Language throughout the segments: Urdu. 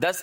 10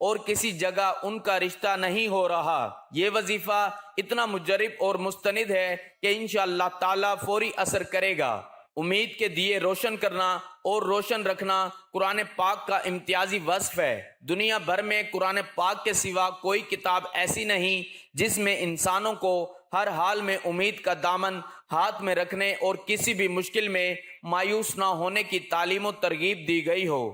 اور کسی جگہ ان کا رشتہ نہیں ہو رہا۔ یہ وظیفہ اتنا مجرب اور مستند ہے کہ انشاءاللہ تعالی فوری اثر کرے گا۔ امید کے دیے روشن کرنا اور روشن رکھنا قرآن پاک کا امتیازی وصف ہے۔ دنیا بھر میں قرآن پاک کے سوا کوئی کتاب ایسی نہیں جس میں انسانوں کو ہر حال میں امید کا دامن ہاتھ میں رکھنے اور کسی بھی مشکل میں مایوس نہ ہونے کی تعلیم و ترغیب دی گئی ہو۔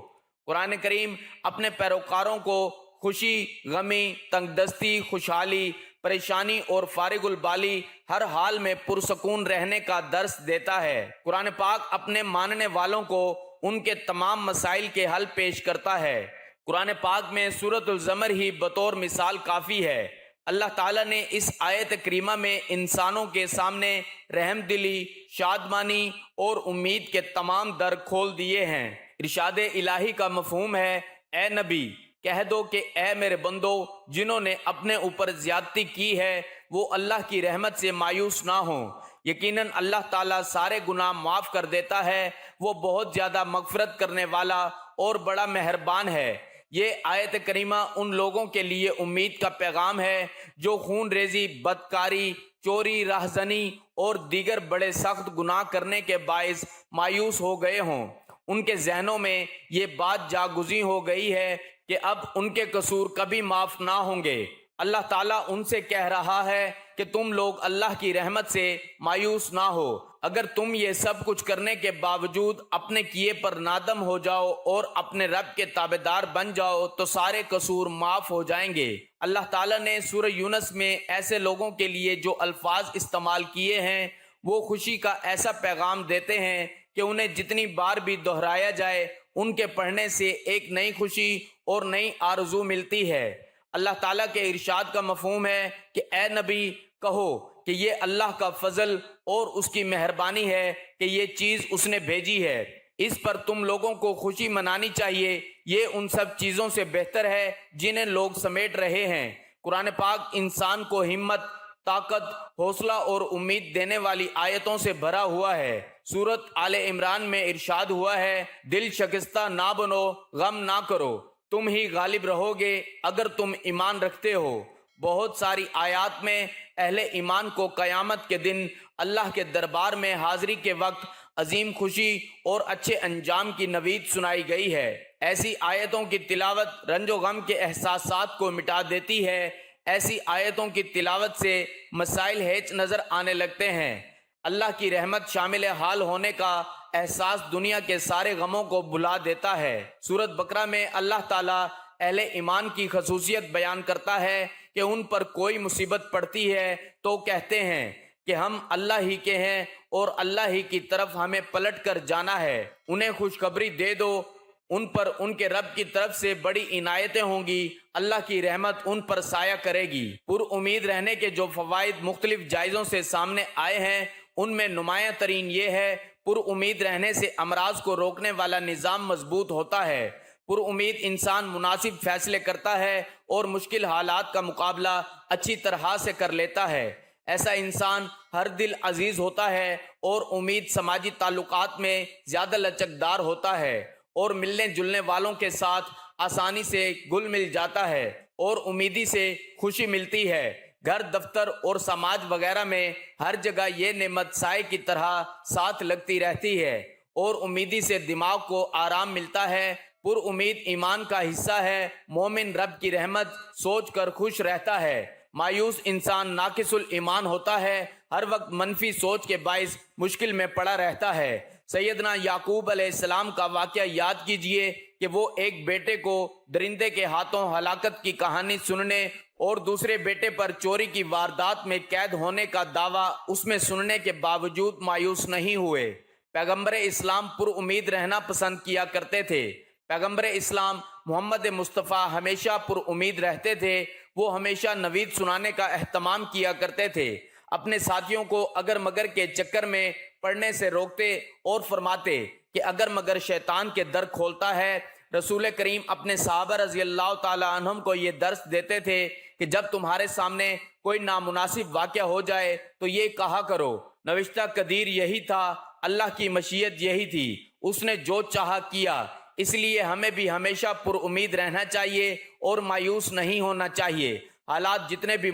قرآن کریم اپنے پیروکاروں کو خوشی، غمی، تنگ دستی، خوشحالی، پریشانی اور فارغ البالی ہر حال میں پرسکون رہنے کا درس دیتا ہے۔ قرآن پاک اپنے ماننے والوں کو ان کے تمام مسائل کے حل پیش کرتا ہے۔ قرآن پاک میں سورۃ الزمر ہی بطور مثال کافی ہے۔ اللہ تعالیٰ نے اس آیت کریمہ میں انسانوں کے سامنے رحم دلی، شادمانی اور امید کے تمام در کھول دیے ہیں۔ ارشاد الہی کا مفہوم ہے، اے نبی کہہ دو کہ اے میرے بندو، جنہوں نے اپنے اوپر زیادتی کی ہے وہ اللہ کی رحمت سے مایوس نہ ہوں۔ یقیناً اللہ تعالیٰ سارے گناہ معاف کر دیتا ہے، وہ بہت زیادہ مغفرت کرنے والا اور بڑا مہربان ہے۔ یہ آیت کریمہ ان لوگوں کے لیے امید کا پیغام ہے جو خون ریزی، بدکاری، چوری، راہزنی اور دیگر بڑے سخت گناہ کرنے کے باعث مایوس ہو گئے ہوں۔ ان کے ذہنوں میں یہ بات جاگزی ہو گئی ہے کہ اب ان کے قصور کبھی معاف نہ ہوں گے۔ اللہ تعالیٰ ان سے کہہ رہا ہے کہ تم لوگ اللہ کی رحمت سے مایوس نہ ہو۔ اگر تم یہ سب کچھ کرنے کے باوجود اپنے کیے پر نادم ہو جاؤ اور اپنے رب کے تابعدار بن جاؤ تو سارے قصور معاف ہو جائیں گے۔ اللہ تعالیٰ نے سورہ یونس میں ایسے لوگوں کے لیے جو الفاظ استعمال کیے ہیں وہ خوشی کا ایسا پیغام دیتے ہیں کہ انہیں جتنی بار بھی دہرایا جائے ان کے پڑھنے سے ایک نئی خوشی اور نئی آرزو ملتی ہے۔ اللہ تعالیٰ کے ارشاد کا مفہوم ہے کہ اے نبی کہو کہ یہ اللہ کا فضل اور اس کی مہربانی ہے کہ یہ چیز اس نے بھیجی ہے، اس پر تم لوگوں کو خوشی منانی چاہیے، یہ ان سب چیزوں سے بہتر ہے جنہیں لوگ سمیٹ رہے ہیں۔ قرآن پاک انسان کو ہمت، طاقت، حوصلہ اور امید دینے والی آیتوں سے بھرا ہوا ہے۔ سورۃ آل عمران میں ارشاد ہوا ہے، دل شکستہ نہ بنو، غم نہ کرو، تم ہی غالب رہو گے اگر تم ایمان رکھتے ہو۔ بہت ساری آیات میں اہل ایمان کو قیامت کے دن اللہ کے دربار میں حاضری کے وقت عظیم خوشی اور اچھے انجام کی نوید سنائی گئی ہے۔ ایسی آیتوں کی تلاوت رنج و غم کے احساسات کو مٹا دیتی ہے۔ ایسی آیتوں کی تلاوت سے مسائل ہیچ نظر آنے لگتے ہیں۔ اللہ کی رحمت شامل حال ہونے کا احساس دنیا کے سارے غموں کو بھلا دیتا ہے۔ سورۃ بقرہ میں اللہ تعالیٰ اہل ایمان کی خصوصیت بیان کرتا ہے کہ ان پر کوئی مصیبت پڑتی ہے تو کہتے ہیں کہ ہم اللہ ہی کے ہیں اور اللہ ہی کی طرف ہمیں پلٹ کر جانا ہے۔ انہیں خوشخبری دے دو، ان پر ان کے رب کی طرف سے بڑی عنایتیں ہوں گی، اللہ کی رحمت ان پر سایہ کرے گی۔ پر امید رہنے کے جو فوائد مختلف جائزوں سے سامنے آئے ہیں ان میں نمایاں ترین یہ ہے، پر امید رہنے سے امراض کو روکنے والا نظام مضبوط ہوتا ہے۔ پر امید انسان مناسب فیصلے کرتا ہے اور مشکل حالات کا مقابلہ اچھی طرح سے کر لیتا ہے۔ ایسا انسان ہر دل عزیز ہوتا ہے اور امید سماجی تعلقات میں زیادہ لچکدار ہوتا ہے اور ملنے جلنے والوں کے ساتھ آسانی سے گل مل جاتا ہے اور امیدی سے خوشی ملتی ہے۔ گھر، دفتر اور سماج وغیرہ میں ہر جگہ یہ نعمت سائے کی طرح ساتھ لگتی رہتی ہے اور امیدی سے دماغ کو آرام ملتا ہے۔ پر امید ایمان کا حصہ ہے۔ مومن رب کی رحمت سوچ کر خوش رہتا ہے۔ مایوس انسان ناقص الایمان ہوتا ہے، ہر وقت منفی سوچ کے باعث مشکل میں پڑا رہتا ہے۔ سیدنا یعقوب علیہ السلام کا واقعہ یاد کیجئے کہ وہ ایک بیٹے کو درندے کے ہاتھوں ہلاکت کی کہانی سننے اور دوسرے بیٹے پر چوری کی واردات میں قید ہونے کا دعویٰ اس میں سننے کے باوجود مایوس نہیں ہوئے۔ پیغمبر اسلام پر امید رہنا پسند کیا کرتے تھے۔ پیغمبر اسلام محمد مصطفیٰ ہمیشہ پر امید رہتے تھے۔ وہ ہمیشہ نوید سنانے کا اہتمام کیا کرتے تھے، اپنے ساتھیوں کو اگر مگر کے چکر میں پڑھنے سے روکتے اور فرماتے کہ اگر مگر شیطان کے در کھولتا ہے۔ رسول کریم اپنے صحابہ رضی اللہ تعالی عنہم کو یہ درس دیتے تھے کہ جب تمہارے سامنے کوئی نامناسب واقعہ ہو جائے تو یہ کہا کرو، نوشتہ قدیر یہی تھا، اللہ کی مشیت یہی تھی، اس نے جو چاہا کیا۔ اس لیے ہمیں بھی ہمیشہ پر امید رہنا چاہیے اور مایوس نہیں ہونا چاہیے. حالات جتنے بھی